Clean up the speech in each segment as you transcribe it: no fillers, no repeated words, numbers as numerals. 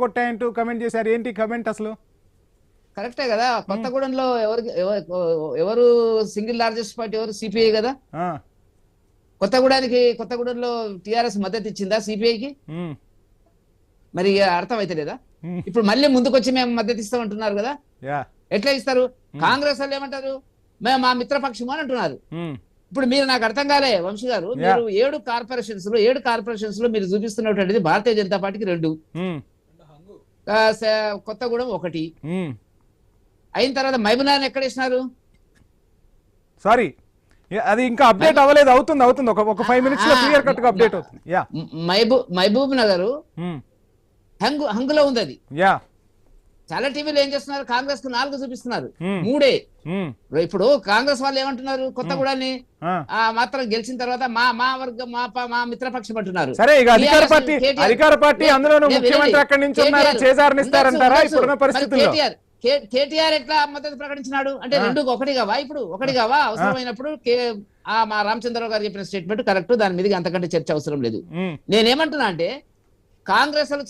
కొట్టాయంటూ comment చేశారు. ఏంటి comment అసలు? కరెక్టే కదా. కొత్తగూడెంలో ఎవరు సింగిల్ లార్జెస్ట్ పార్టీ ఎవరు? సిపిఐ కదా. కొత్తగూడెంలో టిఆర్ఎస్ మద్దతు ఇచ్చిందా సిపిఐకి? మరి అర్థం అయితే లేదా? ఇప్పుడు మళ్ళీ ముందుకొచ్చి మేము మద్దతు ఇస్తామంటున్నారు కదా. ఎట్లా ఇస్తారు? కాంగ్రెస్ వాళ్ళు ఏమంటారు? మేము మా మిత్రపక్షము అని అంటున్నారు. ఇప్పుడు మీరు నాకు అర్థం కాలే వంశీ గారు, మీరు 7 కార్పొరేషన్స్ లో మీరు చూపిస్తున్నటువంటిది భారతీయ జనతా పార్టీకి 2, కొత్తగూడెం 1 అయిన తర్వాత మహబూబ్నగర్ ఎక్కడ ఇచ్చినారు? సారీ, అది ఇంకా అప్డేట్ అవ్వలేదు. అవుతుంది ఒక 5 minutes లో క్లియర్ కట్ గా అప్డేట్ అవుతుంది. మహబూబ్ నగర్ హంగులో ఉంది. అది చాలా టీవీలు ఏం చేస్తున్నారు? కాంగ్రెస్ కు 4 చూపిస్తున్నారు, 3. ఇప్పుడు కాంగ్రెస్ వాళ్ళు ఏమంటున్నారు? కొత్తగూడాన్ని మాత్రం గెలిచిన తర్వాత మా మిత్రపక్షం అంటున్నారు. సరే, ఇక అధికార పార్టీ అందులోనూ ముఖ్యమంత్రి అక్కడి నుంచి ఉన్నారా, చేజారనిస్తారంటారా ఇప్పుడున్న పరిస్థితుల్లో? కేటీఆర్ ఎట్లా మద్దతు ప్రకటించినాడు అంటే 2 1 కావా? ఇప్పుడు 1 కావా? అవసరమైనప్పుడు మా రామచంద్రరావు గారు చెప్పిన స్టేట్మెంట్ కరెక్ట్, దాని మీద అంతకంటే చర్చ అవసరం లేదు. నేనేమంటున్నా అంటే కాంగ్రెస్ వాళ్ళు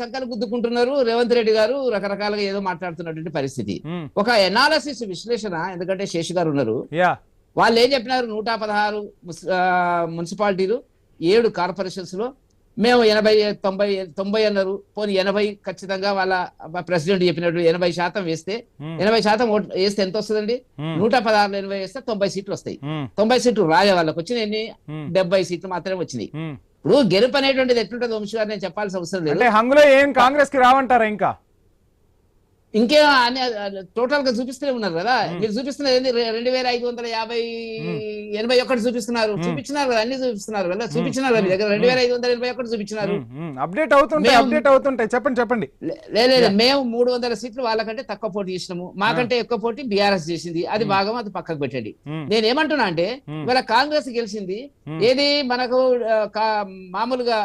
సంకలు గుద్దుకుంటున్నారు, రేవంత్ రెడ్డి గారు రకరకాలుగా ఏదో మాట్లాడుతున్నటువంటి పరిస్థితి. ఒక ఎనాలసిస్ విశ్లేషణ, ఎందుకంటే శేషు గారు ఉన్నారు, వాళ్ళు ఏం చెప్పినారు? 116 మున్సిపాలిటీలు, 7 కార్పొరేషన్స్ లో మేము 80-90 అన్నారు. పోనీ 80 ఖచ్చితంగా వాళ్ళ ప్రెసిడెంట్ చెప్పినట్టు 80% వేస్తే 80% ఓటు వేస్తే ఎంత వస్తుందండి? 116 80 వేస్తే 90 సీట్లు వస్తాయి. 90 సీట్లు రాలే, వాళ్ళకి వచ్చిన ఎన్ని? 70 సీట్లు మాత్రమే వచ్చినాయి. ఇప్పుడు గెలుపు అనేటువంటిది ఎట్లుంటుంది వంశీ గారు, నేను చెప్పాల్సిన అవసరం లేదు. హంగులో ఏం కాంగ్రెస్ కి రావంటారా? ఇంకే టోటల్ గా చూపిస్తూనే ఉన్నారు కదా. మీరు చూపిస్తున్నారు 2581 చూపిస్తున్నారు, చూపించినారు కదా, అన్ని చూపిస్తున్నారు కదా, చూపించినారు కదా. మీ దగ్గర 2581 చూపించినారు. అప్డేట్ అవుతుంటాయి. చెప్పండి. లేదు, మేము 300 సీట్లు వాళ్ళకంటే తక్కువ పోటీ చేసినాము, మాకంటే ఎక్కువ పోటీ బీఆర్ఎస్ చేసింది. అది భాగం, అది పక్కకు పెట్టండి. నేనేమంటున్నా అంటే ఇవాళ కాంగ్రెస్ గెలిచింది ఏది? మనకు మామూలుగా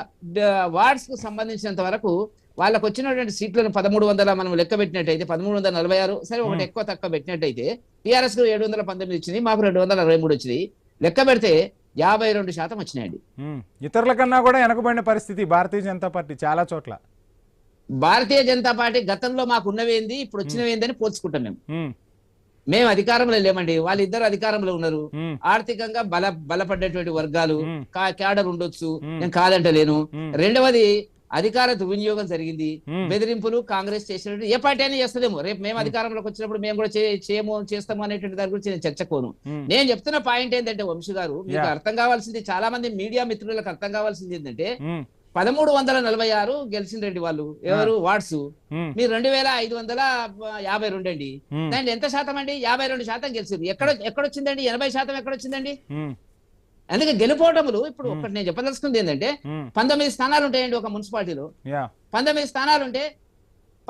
వార్డ్స్ కు సంబంధించినంత వరకు వాళ్ళకు వచ్చినటువంటి సీట్లను 1300 మనం లెక్క పెట్టినట్టయితే 1346, సరే ఒకటి ఎక్కువ తక్కువ పెట్టినట్టయితే టీఆర్ఎస్ కు 719 వచ్చింది, మాకు 223 వచ్చింది. లెక్క పెడితే 52% వచ్చినాయండి. ఇతరుల కన్నా కూడా వెనకబడిన పరిస్థితి భారతీయ జనతా పార్టీ చాలా చోట్ల. భారతీయ జనతా పార్టీ గతంలో మాకు ఉన్నవేంది, ఇప్పుడు వచ్చినవేంది అని పోల్చుకుంటాం. మేము అధికారంలో లేమండి, వాళ్ళిద్దరు అధికారంలో ఉన్నారు. ఆర్థికంగా బలపడ్డటువంటి వర్గాలు, క్యాడర్ ఉండొచ్చు, నేను కాదంటలేను. రెండవది, అధికార దుర్వినియోగం జరిగింది, బెదిరింపులు కాంగ్రెస్ చేసినట్టు ఏ పార్టీ అయినా చేస్తుందేమో. రేపు మేము అధికారంలోకి వచ్చినప్పుడు మేము కూడా చేస్తాము అనేటువంటి దాని గురించి నేను చర్చకోను. నేను చెప్తున్న పాయింట్ ఏంటంటే వంశీ గారు, మీకు అర్థం కావాల్సింది, చాలా మంది మీడియా మిత్రులకు అర్థం కావాల్సింది ఏంటంటే 1346 గెలిచిందండి వాళ్ళు, ఎవరు? వార్డ్స్. మీరు 2552 అండి. దాంట్లో ఎంత శాతం అండి? 52% గెలిచింది. ఎక్కడొచ్చిందండి 80%? ఎక్కడొచ్చిందండి? అందుకే గెలుపోవటములు ఇప్పుడు ఒకటి నేను చెప్పదలుచుకుంది ఏంటంటే 19 స్థానాలు ఉంటాయండి ఒక మున్సిపాలిటీలో. 19 స్థానాలు ఉంటే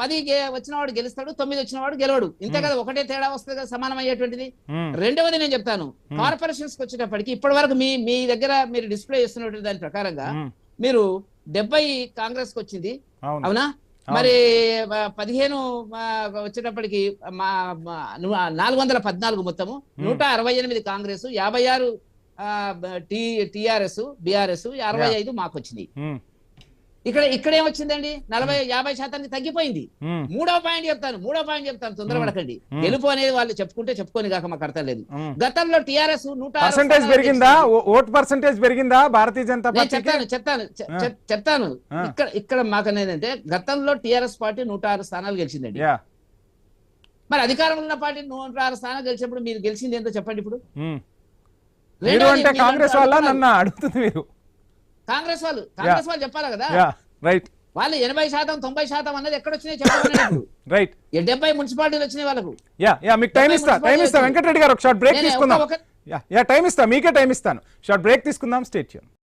10 వచ్చిన వాడు గెలుస్తాడు, 9 వచ్చిన వాడు గెలవడు. ఇంతే కదా, ఒకటే తేడా వస్తుంది కదా, సమానం అయ్యేటువంటిది. రెండవది నేను చెప్తాను, కార్పొరేషన్స్ కి వచ్చేటప్పటికి ఇప్పటి వరకు మీ దగ్గర మీరు డిస్ప్లే చేస్తున్నటువంటి దాని ప్రకారంగా మీరు 70 కాంగ్రెస్ కి వచ్చింది, అవునా? మరి 15 వచ్చేటప్పటికి 414 మొత్తము, 168 కాంగ్రెస్, 56 టిఆర్ఎస్ బీఆర్ఎస్, 65 మాకు వచ్చింది. ఇక్కడ ఏమొచ్చిందండి? 40-50% తగ్గిపోయింది. మూడో పాయింట్ చెప్తాను, తొందరపడకండి. గెలుపు అనేది వాళ్ళు చెప్పుకొని కాక మాకు అర్థం లేదు. గతంలో టిఆర్ఎస్ 106 పెరిగిందా, ఓట్ పర్సెంటేజ్ పెరిగిందా భారతీయ జనతా పార్టీ? చెప్తాను. ఇక్కడ మాకు అనేది గతంలో టిఆర్ఎస్ పార్టీ 106 స్థానాలు గెలిచిందండి. మరి అధికారంలో ఉన్న పార్టీ 106 స్థానాలు గెలిచినప్పుడు మీరు గెలిచింది ఏంటో చెప్పండి. ఇప్పుడు కాంగ్రెస్ వాళ్ళ నన్ను అడుగుతుంది మీరు? కాంగ్రెస్ వాళ్ళు చెప్పాలి కదా. వాళ్ళు 80% 90% అన్నది ఎక్కడ వచ్చినాయి చెప్పండి. 70 మున్సిపాలిటీలు వచ్చినాయి వాళ్ళకు. మీకు టైం ఇస్తా వెంకటరెడ్డి గారు, ఒక షార్ట్ బ్రేక్ తీసుకుందాం. మీకే టైం ఇస్తాను. షార్ట్ బ్రేక్ తీసుకుందాం. Stay tune.